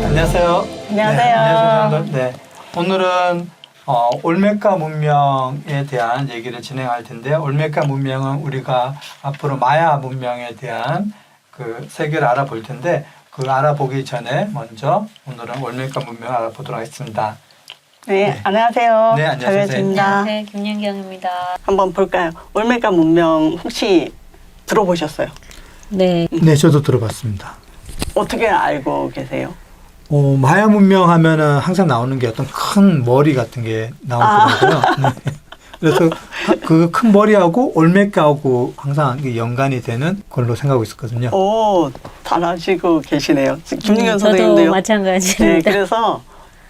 안녕하세요. 안녕하세요. 안녕하세요. 네, 오늘은 올메카 문명에 대한 얘기를 진행할 텐데, 올메카 문명은 우리가 앞으로 마야 문명에 대한 그 세계를 알아볼 텐데, 그 알아보기 전에 먼저 오늘은 올메카 문명을 알아보도록 하겠습니다. 네, 안녕하세요. 네, 안녕하세요. 자유진입니다. 네, 김윤경입니다. 한번 볼까요? 올메카 문명 혹시 들어보셨어요? 네. 네, 저도 들어봤습니다. 어떻게 알고 계세요? 마야 문명 하면은 항상 나오는 게 어떤 큰 머리 같은 게 나오더라고요. 네. 그래서 그 큰 머리하고 올메카하고 항상 연관이 되는 걸로 생각하고 있었거든요. 오, 잘 아시고 계시네요. 김윤경 저도 선생님도요. 마찬가지입니다. 네, 그래서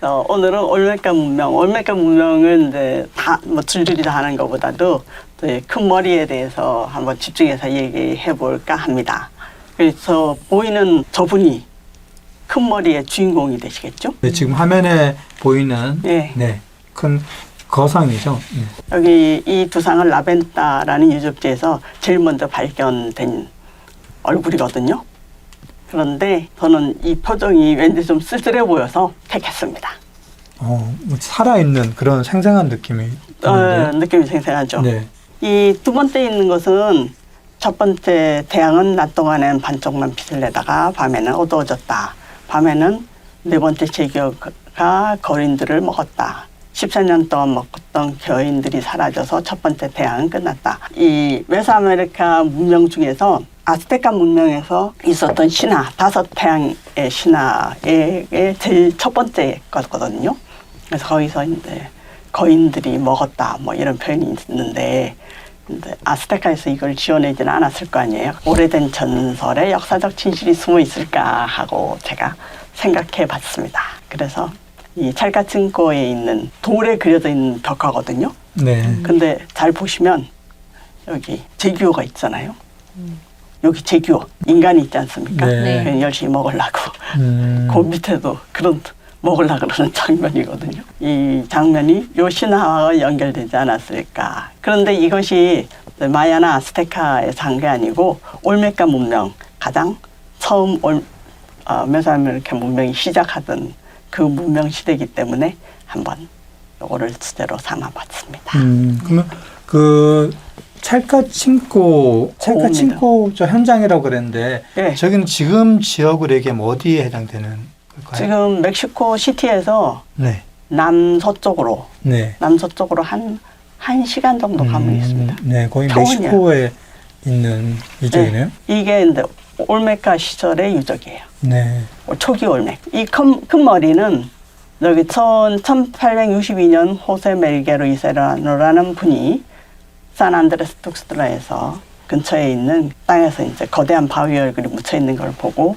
오늘은 올메카 문명은 이제 다 뭐 줄줄이 다 하는 것보다도 큰 머리에 대해서 한번 집중해서 얘기해 볼까 합니다. 그래서 보이는 저분이 큰 머리의 주인공이 되시겠죠? 네, 지금 화면에 보이는 네. 큰 거상이죠. 네. 여기 이 두상은 라벤타라는 유적지에서 제일 먼저 발견된 얼굴이거든요. 그런데 저는 이 표정이 왠지 좀 쓸쓸해 보여서 택했습니다. 뭐 살아있는 그런 생생한 느낌이 드는데요. 느낌이 생생하죠. 네. 이 두 번째 있는 것은 첫 번째 태양은 낮 동안엔 반쪽만 빛을 내다가 밤에는 어두워졌다. 밤에는 네 번째 제기어가 거인들을 먹었다. 14년 동안 먹었던 거인들이 사라져서 첫 번째 태양은 끝났다. 이 메소아메리카 문명 중에서 아스테카 문명에서 있었던 신화, 5태양의 신화의 제일 첫 번째 거거든요. 그래서 거기서 이제 거인들이 먹었다 뭐 이런 표현이 있는데, 근데 아스테카에서 이걸 지어내지는 않았을 거 아니에요. 오래된 전설에 역사적 진실이 숨어 있을까 하고 제가 생각해 봤습니다. 그래서 이 찰카친코에 있는 돌에 그려져 있는 벽화거든요. 네. 근데 잘 보시면 여기 제규어가 있잖아요. 여기 제규어, 인간이 있지 않습니까? 네. 그냥 열심히 먹으려고. 음. 그 밑에도 그런 먹으려고 그러는 장면이거든요. 이 장면이 요 신화와 연결되지 않았을까. 그런데 이것이 마야나 아스테카에서 한 게 아니고 올메카 문명, 가장 처음 메소아메리카 문명이 시작하던 그 문명 시대이기 때문에 한번 요거를 주제로 삼아봤습니다. 그러면 그 찰카친코 저 현장이라고 그랬는데, 네. 저기는 지금 지역으로 얘기하면 어디에 해당되는 걸까요? 지금 멕시코 시티에서 네. 남서쪽으로 한 1시간 정도 가면 있습니다. 네, 거의 평원이야. 멕시코에 있는 유적이네요. 이게 이제 올메카 시절의 유적이에요. 네. 초기 올메. 이 큰 머리는 여기 1862년 호세 멜게로 이세라노라는 분이 산안드레스 툭스트라에서 근처에 있는 땅에서 이제 거대한 바위 얼굴이 묻혀 있는 걸 보고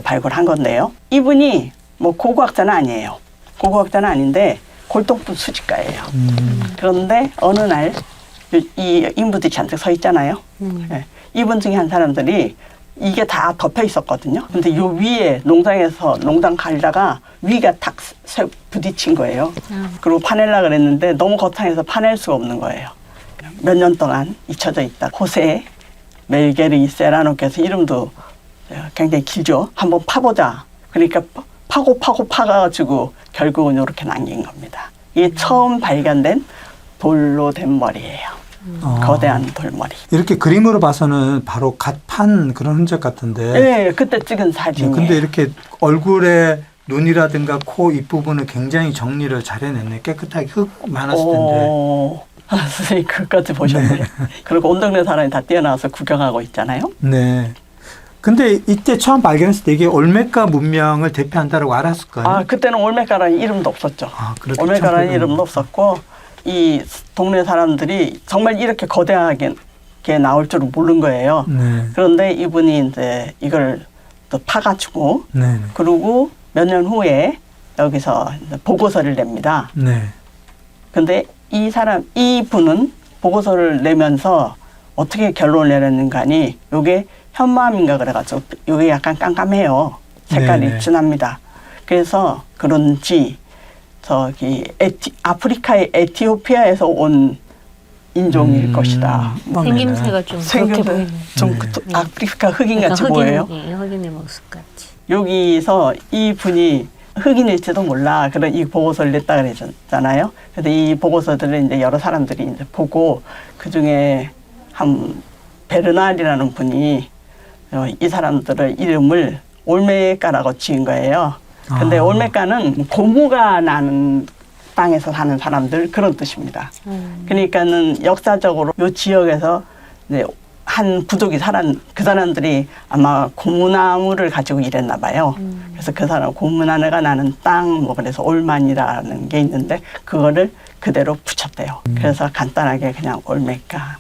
발굴한 건데요. 이분이 뭐 고고학자는 아니에요. 고고학자는 아닌데 골동품 수집가예요. 그런데 어느 날 이 인부들이 잔뜩 서 있잖아요. 네. 이분 중에 한 사람들이 이게 다 덮여 있었거든요. 근데 요 위에 농장에서 농장 갈다가 위가 탁 부딪힌 거예요. 그리고 파내려고 그랬는데 너무 거창해서 파낼 수가 없는 거예요. 몇 년 동안 잊혀져 있다. 호세 멜게르 세라노께서, 이름도 굉장히 길죠. 한번 파보자. 그러니까 파가지고 결국은 이렇게 남긴 겁니다. 이게 처음 발견된 돌로 된 머리예요. 거대한 돌머리. 이렇게 그림으로 봐서는 바로 갓 판 그런 흔적 같은데. 네, 그때 찍은 사진이에요. 근데 이렇게 얼굴에 눈이라든가 코 입부분을 굉장히 정리를 잘 해냈네. 깨끗하게 흙 많았을 텐데. 선생님 그것까지 보셨네요. 네. 그리고 온 동네 사람이 다 뛰어나와서 구경하고 있잖아요. 네. 근데 이때 처음 발견했을 때 이게 올메카 문명을 대표한다고 알았을까요? 그때는 올메카라는 이름도 없었죠. 그렇게 올메카라는 이름도 없었고, 이 동네 사람들이 정말 이렇게 거대하게 나올 줄은 모른 거예요. 네. 그런데 이분이 이제 이걸 또 파가지고, 네. 그리고 몇 년 후에 여기서 보고서를 냅니다. 네. 근데 이분은 보고서를 내면서 어떻게 결론을 내렸는가 하니, 요게 현마암인가 그래가지고 요게 약간 깜깜해요. 색깔이 네네. 진합니다. 그래서 그런지 저기 아프리카의 에티오피아에서 온 인종일 것이다. 생김새가 좀 그렇게 보이네. 좀 아프리카 흑인같이 보여요. 흑인의 모습 같이. 여기서 이 분이 흑인일지도 몰라. 그런 이 보고서를 냈다 그랬잖아요. 그래서 이 보고서들을 이제 여러 사람들이 이제 보고 그 중에 한 베르날이라는 분이 이 사람들의 이름을 올메카라고 지은 거예요. 근데 올메카는 고무가 나는 땅에서 사는 사람들 그런 뜻입니다. 그러니까는 역사적으로 이 지역에서 이제 한 부족이 그 사람들이 아마 고무나무를 가지고 일했나 봐요. 그래서 그 사람 고무나무가 나는 땅, 뭐 그래서 올만이라는 게 있는데 그거를 그대로 붙였대요. 그래서 간단하게 그냥 올메카.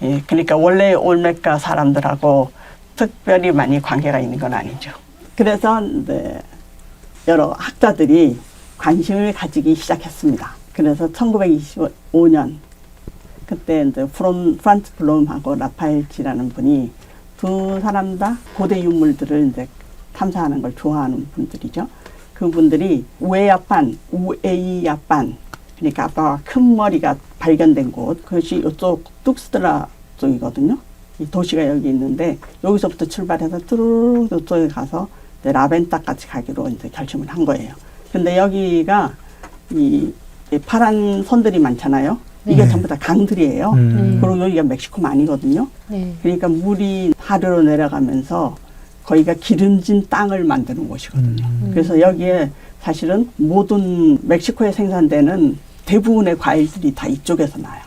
예, 그러니까 원래 올메카 사람들하고 특별히 많이 관계가 있는 건 아니죠. 그래서 이제 여러 학자들이 관심을 가지기 시작했습니다. 그래서 1925년 그때 이제 프란츠 블롬하고 라파엘지라는 분이 두 사람 다 고대 유물들을 이제 탐사하는 걸 좋아하는 분들이죠. 그분들이 우에이야판, 그러니까 아빠가 큰 머리가 발견된 곳, 그것이 이쪽 뚝스드라 쪽이거든요. 이 도시가 여기 있는데 여기서부터 출발해서 뚜루룩 이쪽에 가서 라벤타까지 가기로 이제 결심을 한 거예요. 근데 여기가 이 파란 선들이 많잖아요. 이게 전부 다 강들이에요. 그리고 여기가 멕시코만이거든요. 그러니까 물이 하류로 내려가면서 거기가 기름진 땅을 만드는 곳이거든요. 그래서 여기에 사실은 모든 멕시코에 생산되는 대부분의 과일들이 다 이쪽에서 나요.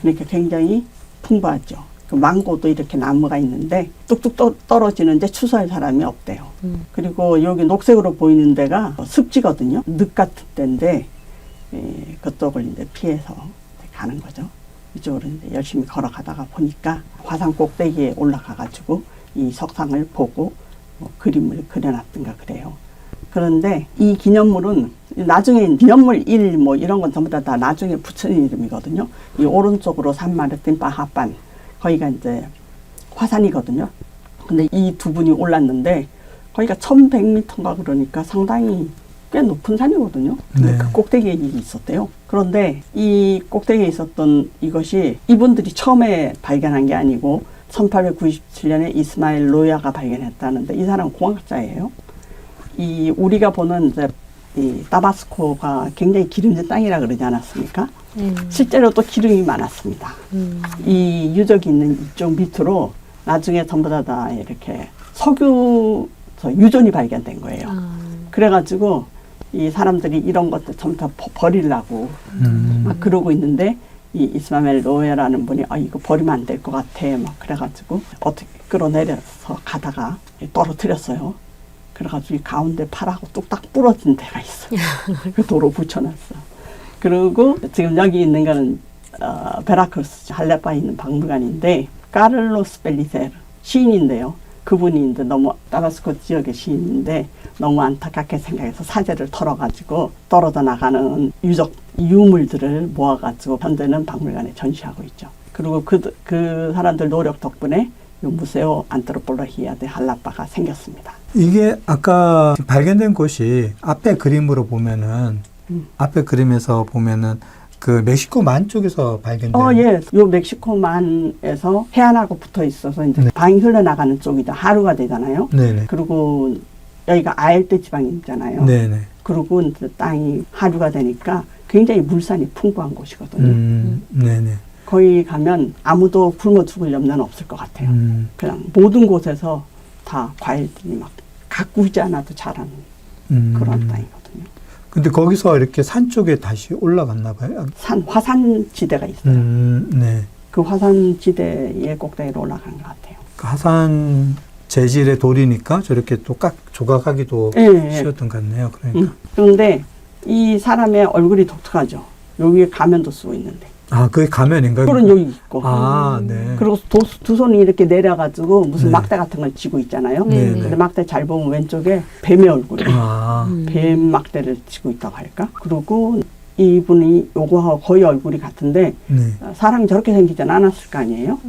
그러니까 굉장히 풍부하죠. 그 망고도 이렇게 나무가 있는데 뚝뚝 떨어지는데 추수할 사람이 없대요. 그리고 여기 녹색으로 보이는 데가 습지거든요. 늪 같은 데인데 그쪽을 이제 피해서 가는 거죠. 이쪽으로 이제 열심히 걸어가다가 보니까 화산 꼭대기에 올라가가지고 이 석상을 보고 뭐 그림을 그려놨던가 그래요. 그런데 이 기념물은 나중에 기념물 1 뭐 이런 건 전부 다 나중에 붙인 이름이거든요. 이 오른쪽으로 산마르틴 바하판 거기가 이제 화산이거든요. 근데 이 두 분이 올랐는데 거기가 1100m인가 그러니까 상당히 꽤 높은 산이거든요. 근데 그 꼭대기에 일이 있었대요. 그런데 이 꼭대기에 있었던 이것이 이분들이 처음에 발견한 게 아니고 1897년에 이스마일 로야가 발견했다는데 이 사람은 공학자예요. 이 우리가 보는 이제 이 타바스코가 굉장히 기름진 땅이라 그러지 않았습니까? 실제로 또 기름이 많았습니다. 이 유적이 있는 이쪽 밑으로 나중에 전부 다 이렇게 석유 유존이 발견된 거예요. 그래가지고 이 사람들이 이런 것들 전부 다 버리려고 막 그러고 있는데 이 이스마엘 로에라는 분이 이거 버리면 안 될 것 같아 막 그래가지고 어떻게 끌어내려서 가다가 떨어뜨렸어요. 그래가지고 이 가운데 팔하고 뚝딱 부러진 데가 있어요. 그 도로 붙여놨어. 그리고 지금 여기 있는 거는 베라크루스 할레파에 있는 박물관인데 카를로스 벨리세르 시인인데요. 그분이 이제 너무 타바스코 지역의 시인인데 너무 안타깝게 생각해서 사제를 털어가지고 떨어져 나가는 유물들을 모아가지고 현재는 박물관에 전시하고 있죠. 그리고 그 사람들 노력 덕분에 이 무세오 안트로폴로히아 데 할라파가 생겼습니다. 이게 아까 발견된 곳이 앞에 그림으로 보면은 앞에 그림에서 보면은 그 멕시코만 쪽에서 발견된. 예. 요 멕시코만에서 해안하고 붙어 있어서 이제 네. 방이 흘러나가는 쪽이다. 하루가 되잖아요. 네네. 그리고 여기가 아엘테 지방이잖아요. 네네. 그리고 이제 땅이 하류가 되니까 굉장히 물산이 풍부한 곳이거든요. 네네. 거기 가면 아무도 굶어 죽을 염려는 없을 것 같아요. 그냥 모든 곳에서 다 과일들이 막 가꾸지 않아도 자라는 그런 땅이거든요. 근데 거기서 이렇게 산 쪽에 다시 올라갔나 봐요? 화산 지대가 있어요. 네. 그 화산 지대의 꼭대기로 올라간 것 같아요. 그 화산 재질의 돌이니까 저렇게 또 조각하기도 쉬웠던 것 같네요. 그러니까. 그런데 이 사람의 얼굴이 독특하죠. 여기에 가면도 쓰고 있는데. 그게 가면인가요? 그런 여기 있고. 네. 그리고 두 손이 이렇게 내려가지고 무슨 막대 같은 걸 쥐고 있잖아요. 근데 막대 잘 보면 왼쪽에 뱀의 얼굴이. 뱀 막대를 쥐고 있다고 할까? 그리고 이분이 요거하고 거의 얼굴이 같은데 사람이 저렇게 생기진 않았을 거 아니에요?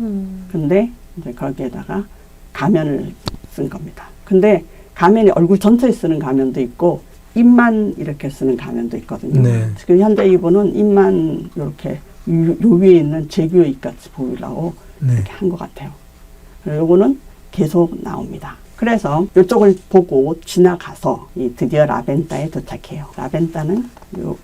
근데 이제 거기에다가 가면을 쓴 겁니다. 근데 가면이 얼굴 전체에 쓰는 가면도 있고 입만 이렇게 쓰는 가면도 있거든요. 지금 현재 이분은 입만 이렇게 요 위에 있는 제규어 입 같이 보이려고 이렇게 한 것 같아요. 요거는 계속 나옵니다. 그래서 이쪽을 보고 지나가서 드디어 라벤타에 도착해요. 라벤타는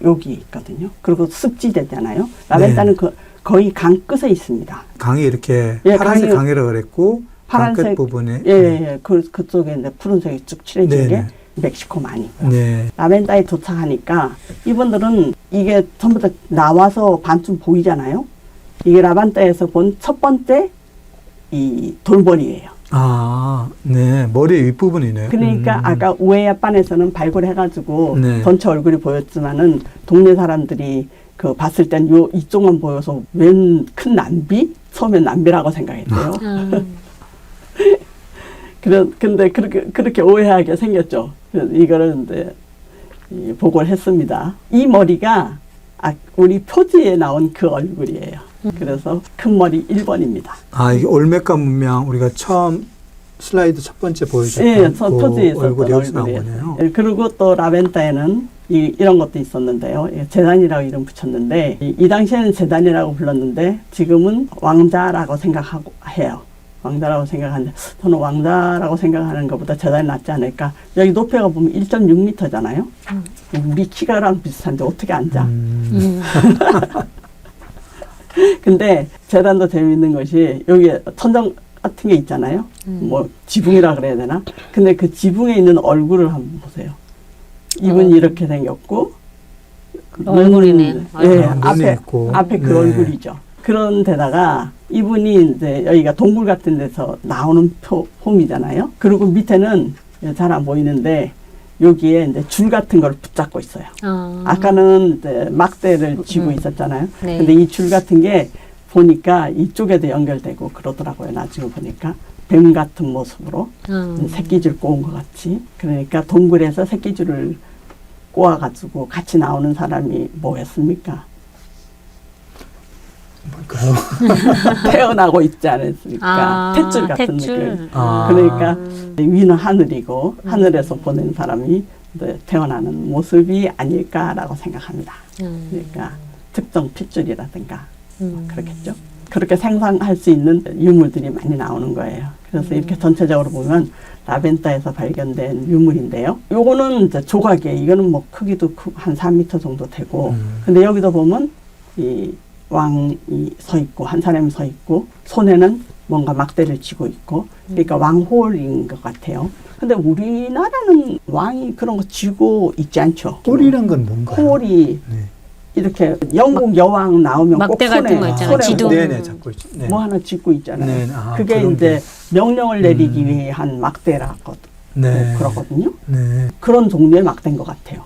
여기 있거든요. 그리고 습지대잖아요. 라벤타는 거의 강 끝에 있습니다. 강이 이렇게 예, 파란색 강이라고 그랬고 파란색 강끝 부분에 그쪽에 이제 푸른색이 쭉 칠해진 네네. 게 멕시코만이고요. 네. 라벤다에 도착하니까 이분들은 이게 전부 다 나와서 반쯤 보이잖아요. 이게 라벤다에서 본 첫 번째 이 돌머리예요. 아, 네. 머리 윗부분이네요. 그러니까 아까 우에야판에서는 발굴해가지고 네. 전체 얼굴이 보였지만은 동네 사람들이 그 봤을 땐 이쪽만 보여서 웬 큰 남비? 처음엔 남비라고 생각했대요. 근데 그렇게 오해하게 생겼죠. 그래서 이거를 이제 보고를 했습니다. 이 머리가 우리 표지에 나온 그 얼굴이에요. 그래서 큰 머리 1번입니다. 아, 이게 올메카 문명 우리가 처음 슬라이드 첫 번째 보여줬던 예, 표지에 있었던 얼굴이 여기서 나온 얼굴이에요. 거네요. 예, 그리고 또 라벤타에는 이런 것도 있었는데요. 예, 제단이라고 이름 붙였는데 이 당시에는 제단이라고 불렀는데 지금은 왕자라고 생각하고 해요. 왕자라고 생각하는데 저는 왕자라고 생각하는 것보다 제단이 낫지 않을까. 여기 높이가 보면 1.6m잖아요. 우리 키가랑 비슷한데 어떻게 앉아? 근데 제단도 재미있는 것이 여기에 천정 같은 게 있잖아요. 뭐 지붕이라 그래야 되나? 근데 그 지붕에 있는 얼굴을 한번 보세요. 입은 이렇게 생겼고 얼굴이네요. 예, 눈이 있고. 앞에 그 네. 얼굴이죠. 그런 데다가 이분이 이제 여기가 동굴 같은 데서 나오는 폼이잖아요. 그리고 밑에는 잘 안 보이는데 여기에 이제 줄 같은 걸 붙잡고 있어요. 아까는 이제 막대를 쥐고 있었잖아요. 네. 근데 이 줄 같은 게 보니까 이쪽에도 연결되고 그러더라고요. 나중에 보니까 뱀 같은 모습으로 새끼줄 꼬은 것 같이. 그러니까 동굴에서 새끼줄을 꼬아가지고 같이 나오는 사람이 뭐였습니까? 뭘까요? 태어나고 있지 않았습니까? 탯줄 같은 탯줄. 느낌. 아. 그러니까 위는 하늘이고 하늘에서 보낸 사람이 이제 태어나는 모습이 아닐까라고 생각합니다. 그러니까 특정 핏줄이라든가 그렇겠죠. 그렇게 상상할 수 있는 유물들이 많이 나오는 거예요. 그래서 이렇게 전체적으로 보면 라벤타에서 발견된 유물인데요. 요거는 이제 조각이에요. 이거는 뭐 크기도 한 4m 정도 되고 근데 여기도 보면 이 왕이 서 있고 한 사람이 서 있고 손에는 뭔가 막대를 쥐고 있고 그러니까 왕홀인 것 같아요. 근데 우리나라는 왕이 그런 거 쥐고 있지 않죠. 홀이란 건 뭔가요? 홀이 네. 이렇게 영국 여왕 나오면 꼭 막대 같은 손에 거 있잖아요. 손에 지도. 네네, 잡고 있죠. 네. 뭐 하나 쥐고 있잖아요. 네, 아, 그게 그런 이제 게. 명령을 내리기 위한 막대라고 네. 그러거든요. 네. 그런 종류의 막대인 것 같아요.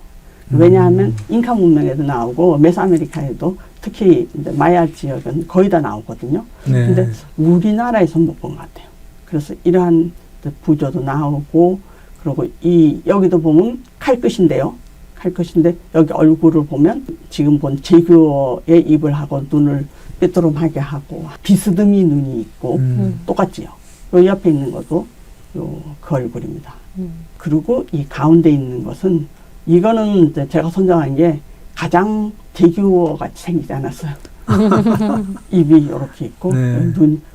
왜냐하면 잉카 문명에도 나오고 메소아메리카에도 특히 이제 마야 지역은 거의 다 나오거든요. 네. 근데 우리나라에서 못 본 것 같아요. 그래서 이러한 부조도 나오고 그리고 여기도 보면 칼끝인데요. 칼끝인데 여기 얼굴을 보면 지금 본 제규어의 입을 하고 눈을 삐뚤음하게 하고 비스듬히 눈이 있고 똑같지요. 요 옆에 있는 것도 그 얼굴입니다. 그리고 이 가운데 있는 것은 이거는 이제 제가 선정한 게 가장 제규어 같이 생기지 않았어요. 입이 이렇게 있고 네.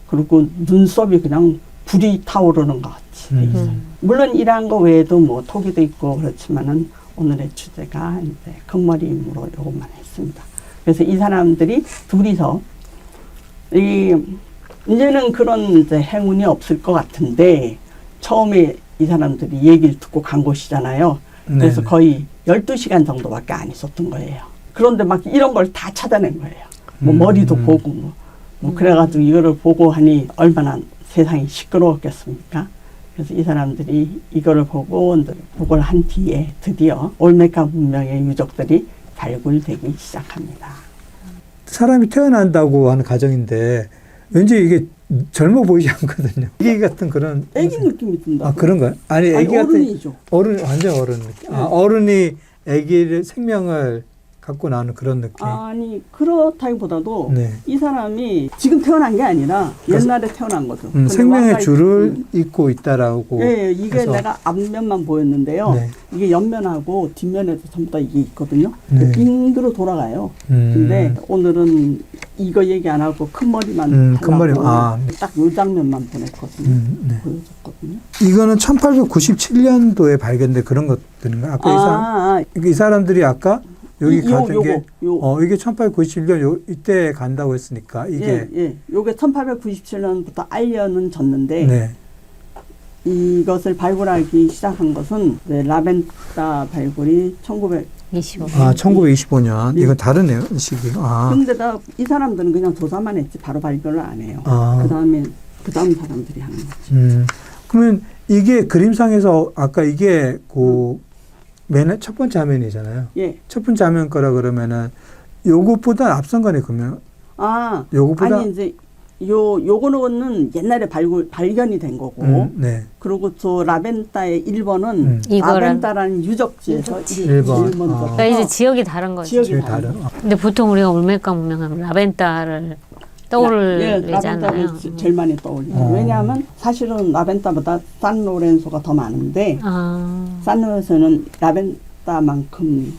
그리고 눈썹이 그냥 불이 타오르는 것 같이 돼 있어요. 물론 이러한 거 외에도 뭐 토기도 있고 그렇지만은 오늘의 주제가 이제 큰머리임으로 요것만 했습니다. 그래서 이 사람들이 둘이서 이제는 그런 이제 행운이 없을 것 같은데 처음에 이 사람들이 얘기를 듣고 간 곳이잖아요. 그래서 네네. 거의 12시간 정도밖에 안 있었던 거예요. 그런데 막 이런 걸 다 찾아낸 거예요. 뭐 머리도 보고 뭐 그래가지고 이거를 보고 하니 얼마나 세상이 시끄러웠겠습니까? 그래서 이 사람들이 이거를 보고 보고를 한 뒤에 드디어 올메카 문명의 유적들이 발굴되기 시작합니다. 사람이 태어난다고 하는 가정인데 왠지 이게 젊어 보이지 않거든요. 애기 같은 그런 애기 느낌이 든다. 아 그런가요? 아니 애기 같은 어른이죠. 어른 완전 어른 느낌. 아 어른이 애기를 생명을 갖고 나오는 그런 느낌. 아니 그렇다기보다도 네. 이 사람이 지금 태어난 게 아니라 옛날에 태어난 거죠. 근데 생명의 와가 줄을 잇고 있다라고. 예, 이게 해서. 내가 앞면만 보였는데요. 네. 이게 옆면하고 뒷면에도 전부 다 이게 있거든요. 네. 빙그로 돌아가요. 근데 오늘은 이거 얘기 안 하고 큰 머리만 큰 머리, 아. 딱 요 장면만 보냈거든요. 네. 보여줬거든요. 이거는 1897년도에 발견된 그런 것들인가? 아까 이 사람들이 아까 여기 가진 게 이게 1897년 이때 간다고 했으니까 이게 요게 1897년부터 알려는 졌는데 네. 이것을 발굴하기 시작한 것은 라벤더 발굴이 25. 1925년. 이건 다르네요, 시기. 근데다 이 사람들은 그냥 조사만 했지 바로 발견을 안 해요. 그 다음 사람들이 하는 거지. 그러면 이게 그림상에서 아까 이게 맨 첫 번째 화면이잖아요. 예. 첫 번째 화면 거라 그러면은 요것보다 앞선 거네, 그러면. 요것보다. 아니 이제 요거는 옛날에 발견이 된 거고. 네. 그리고 저 라벤더의 1번은 라벤더라는 유적지에서 1번. 그러니까 이제 지역이 다른 거죠. 지역이 다른. 근데 보통 우리가 올메카 문명하면 라벤더를 떠올리잖아요. 라벤더를 제일 많이 떠올려요. 왜냐하면 사실은 라벤더보다 산로렌소가 더 많은데 산로렌소는 라벤더만큼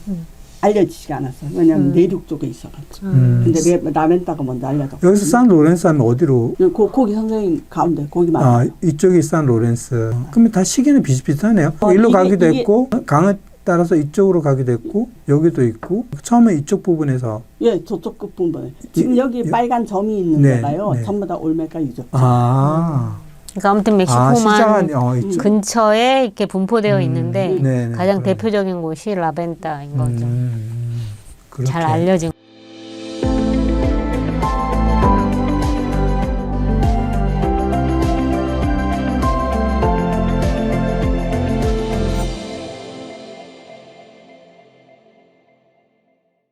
알려지지가 않았어요. 왜냐하면 내륙 쪽에 있어가지고. 근데 라벤더가 먼저 알려졌고. 여기서 산로렌스 하면 어디로? 거기 선생님 가운데 거기 맞아요. 이쪽이 산로렌스. 그러면 다 시기는 비슷비슷하네요. 일로 가기도 했고 강을 따라서 이쪽으로 가기도 했고 여기도 있고 처음에 이쪽 부분에서 저쪽 끝 부분에 지금 여기 빨간 점이 있는 데가요. 전부 다 올메카 유적지. 그러니까 아무튼 멕시코만 근처에 이렇게 분포되어 있는데 가장 대표적인 곳이 라벤더인 거죠. 잘 알려진.